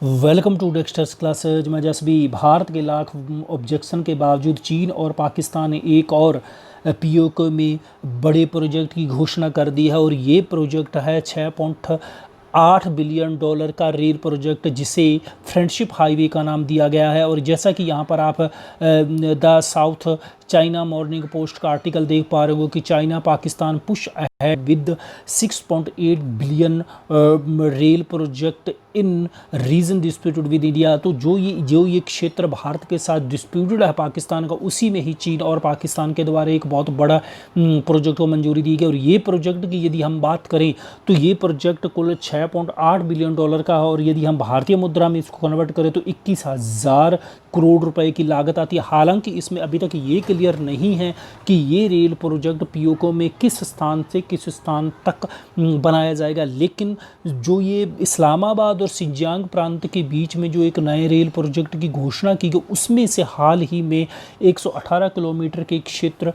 Welcome to Dexters classes. मैं जसबी। भारत के lakh objection के बावजूद चीन और पाकिस्तान ने एक और पीओके में बड़े प्रोजेक्ट की घोषणा कर दी है और ये प्रोजेक्ट है 6.8 बिलियन डॉलर का रेल प्रोजेक्ट, जिसे फ्रेंडशिप हाईवे का नाम दिया गया है। और जैसा कि यहाँ पर आप the South China Morning Post का आर्टिकल देख पा रहे हो कि China Pakistan push ahead with 6.8 billion rail project in region disputed with India. तो जो ये क्षेत्र भारत के साथ डिस्प्यूटेड है पाकिस्तान का, उसी में ही चीन और पाकिस्तान के द्वारा एक बहुत बड़ा प्रोजेक्ट को मंजूरी दी गई। और ये प्रोजेक्ट की यदि हम बात करें तो ये प्रोजेक्ट कुल 6.8 बिलियन डॉलर का है। और यदि हम भारतीय मुद्रा में इसको कन्वर्ट करें तो 21,000 करोड़ रुपए की लागत आती है। हालांकि इसमें अभी तक ये क्लियर नहीं है कि ये रेल प्रोजेक्ट पीओके में किस स्थान से किस स्थान तक बनाया जाएगा, लेकिन जो ये इस्लामाबाद और सिंजियांग प्रांत के बीच में जो एक नए रेल प्रोजेक्ट की घोषणा की गई, उसमें से हाल ही में 118 किलोमीटर के क्षेत्र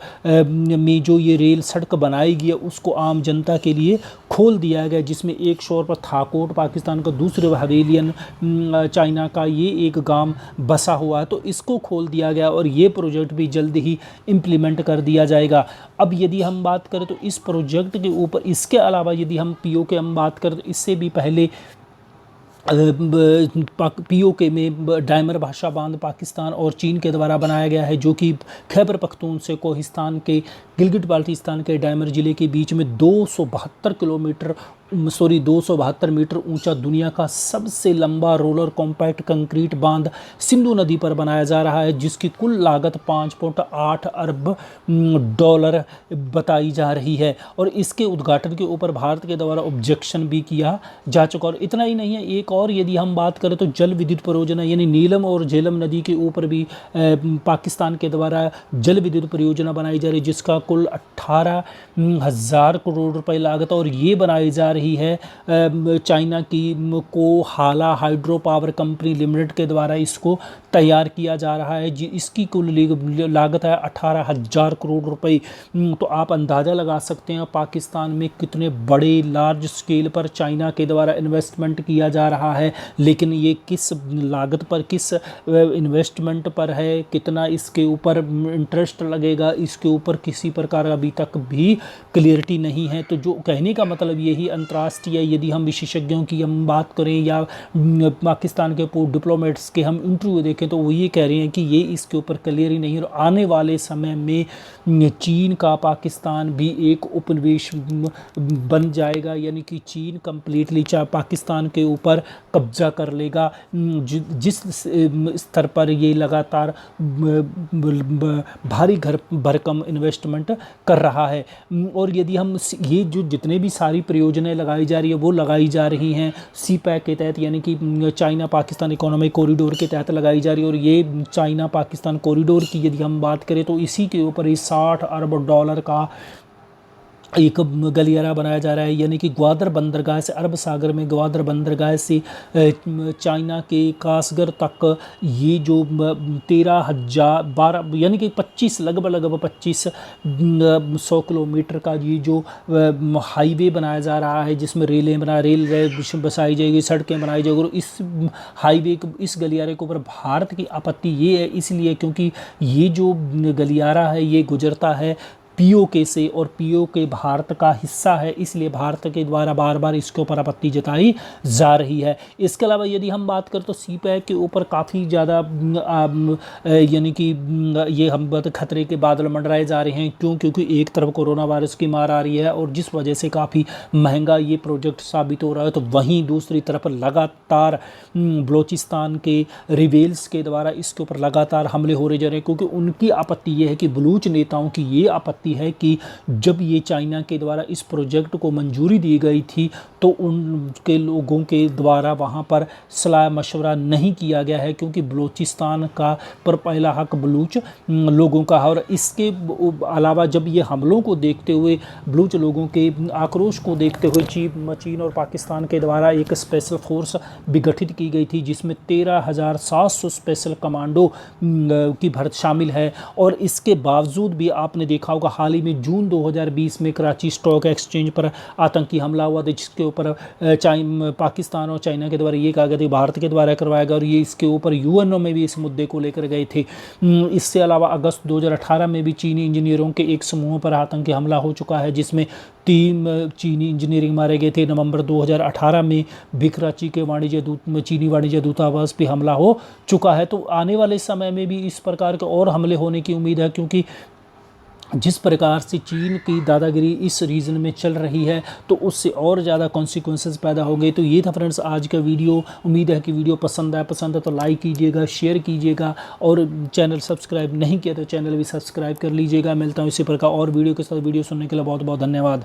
में जो ये रेल सड़क बनाई गई है उसको आम जनता के लिए खोल दिया गया, जिसमें एक शोर पर थाकोट पाकिस्तान का, दूसरे हवेलियन चाइना का ये एक गांव बसा हुआ है। तो इसको खोल दिया गया और ये प्रोजेक्ट भी जल्द ही इम्प्लीमेंट कर दिया जाएगा। अब यदि हम बात करें तो इस प्रोजेक्ट के ऊपर, इसके अलावा यदि हम पीओके हम बात करें तो इससे भी पहले पीओके में डायमर भाषा बांध पाकिस्तान और चीन के द्वारा बनाया गया है, जो कि खैबर पख्तूनख्वा कोहिस्तान के गिलगिट बाल्टिस्तान के डायमर ज़िले के बीच में 272 मीटर ऊंचा दुनिया का सबसे लंबा रोलर कॉम्पैक्ट कंक्रीट बांध सिंधु नदी पर बनाया जा रहा है, जिसकी कुल लागत 5.8 अरब डॉलर बताई जा रही है। और इसके उद्घाटन के ऊपर भारत के द्वारा ऑब्जेक्शन भी किया जा चुका। और इतना ही नहीं है, एक और यदि हम बात करें तो जल विद्युत परियोजना यानी नीलम और झेलम नदी के ऊपर भी पाकिस्तान के द्वारा जल विद्युत परियोजना बनाई जा रही है, जिसका कुल 18,000 करोड़ रुपए लागत। और ये बनाई जा रही है चाइना की Kohala hydro power company limited के द्वारा इसको तैयार किया जा रहा है। इसकी कुल लागत है 18,000 करोड़ रुपए। तो आप अंदाज़ा लगा सकते हैं पाकिस्तान में कितने बड़े लार्ज स्केल पर चाइना के द्वारा इन्वेस्टमेंट किया जा रहा है, लेकिन ये किस लागत पर, किस इन्वेस्टमेंट पर है, कितना इसके ऊपर इंटरेस्ट लगेगा, इसके ऊपर किसी प्रकार अभी तक भी क्लियरिटी नहीं है। तो जो कहने का मतलब यही अंतर्राष्ट्रीय, यदि हम विशेषज्ञों की हम बात करें या पाकिस्तान के डिप्लोमेट्स के हम इंटरव्यू देखें तो वो ये कह रहे हैं कि ये इसके ऊपर क्लियर ही नहीं है। और आने वाले समय में चीन का पाकिस्तान भी एक उपनिवेश बन जाएगा, यानी कि चीन कम्प्लीटली पाकिस्तान के ऊपर कब्जा कर लेगा, जिस स्तर पर ये लगातार भारी भरकम इन्वेस्टमेंट कर रहा है। और यदि हम ये जो जितने भी सारी परियोजनाएं लगाई जा रही है वो लगाई जा रही हैं सीपैक के तहत, यानी कि चाइना पाकिस्तान इकोनॉमिक कॉरिडोर के तहत लगाई जा रही है। और ये चाइना पाकिस्तान कॉरिडोर की यदि हम बात करें तो इसी के ऊपर ही 60 अरब डॉलर का एक गलियारा बनाया जा रहा है, यानी कि ग्वादर बंदरगाह से, अरब सागर में ग्वादर बंदरगाह से चाइना के कासगर तक ये जो 13,012 यानी कि 25 लगभग 2500 किलोमीटर का ये जो हाईवे बनाया जा रहा है, जिसमें रेल बसाई जाएगी, सड़कें बनाई जाएगी। और इस हाईवे इस गलियारे के ऊपर भारत की आपत्ति ये है इसलिए क्योंकि ये जो गलियारा है ये गुजरता है पीओके से, और पीओके भारत का हिस्सा है, इसलिए भारत के द्वारा बार बार इसके ऊपर आपत्ति जताई जा रही है। इसके अलावा यदि हम बात करें तो सीपैक के ऊपर काफ़ी ज़्यादा यानी कि ये हम खतरे के बादल मंडराए जा रहे हैं। क्यों? क्योंकि एक तरफ कोरोना वायरस की मार आ रही है और जिस वजह से काफ़ी महंगा ये प्रोजेक्ट साबित हो रहा है, तो वहीं दूसरी तरफ लगातार बलूचिस्तान के रिबेल्स के द्वारा इसके ऊपर लगातार हमले हो रहे जा रहे हैं, क्योंकि उनकी आपत्ति ये है कि बलूच नेताओं की ये आपत्ति है कि जब ये चाइना के द्वारा इस प्रोजेक्ट को मंजूरी दी गई थी तो उनके लोगों के द्वारा वहाँ पर सलाह मशवरा नहीं किया गया है, क्योंकि बलूचिस्तान का पर पहला हक बलूच लोगों का है। और इसके अलावा जब ये हमलों को देखते हुए, बलूच लोगों के आक्रोश को देखते हुए चीन और पाकिस्तान के द्वारा एक स्पेशल फोर्स भी गठित की गई थी, जिसमें 13,700 स्पेशल कमांडो की भर्ती शामिल है। और इसके बावजूद भी आपने देखा होगा हाल ही में जून 2020 में कराची स्टॉक एक्सचेंज पर आतंकी हमला हुआ था, जिसके ऊपर पाकिस्तान और चाइना के द्वारा ये कहा गया था भारत के द्वारा करवाया गया, और ये इसके ऊपर यूएनओ में भी इस मुद्दे को लेकर गए थे। इससे अलावा अगस्त 2018 में भी चीनी इंजीनियरों के एक समूह पर आतंकी हमला हो चुका है, जिसमें 3 चीनी इंजीनियरिंग मारे गए थे। नवंबर 2018 में भी कराची के चीनी वाणिज्य दूतावास पे हमला हो चुका है। तो आने वाले समय में भी इस प्रकार के और हमले होने की उम्मीद है, क्योंकि जिस प्रकार से चीन की दादागिरी इस रीजन में चल रही है तो उससे और ज़्यादा कॉन्सिक्वेंसेस पैदा हो गए। तो ये था फ्रेंड्स आज का वीडियो। उम्मीद है कि वीडियो पसंद है तो लाइक कीजिएगा, शेयर कीजिएगा, और चैनल सब्सक्राइब नहीं किया तो चैनल भी सब्सक्राइब कर लीजिएगा। मिलता हूँ इसी प्रकार और वीडियो के साथ। वीडियो सुनने के लिए बहुत बहुत धन्यवाद।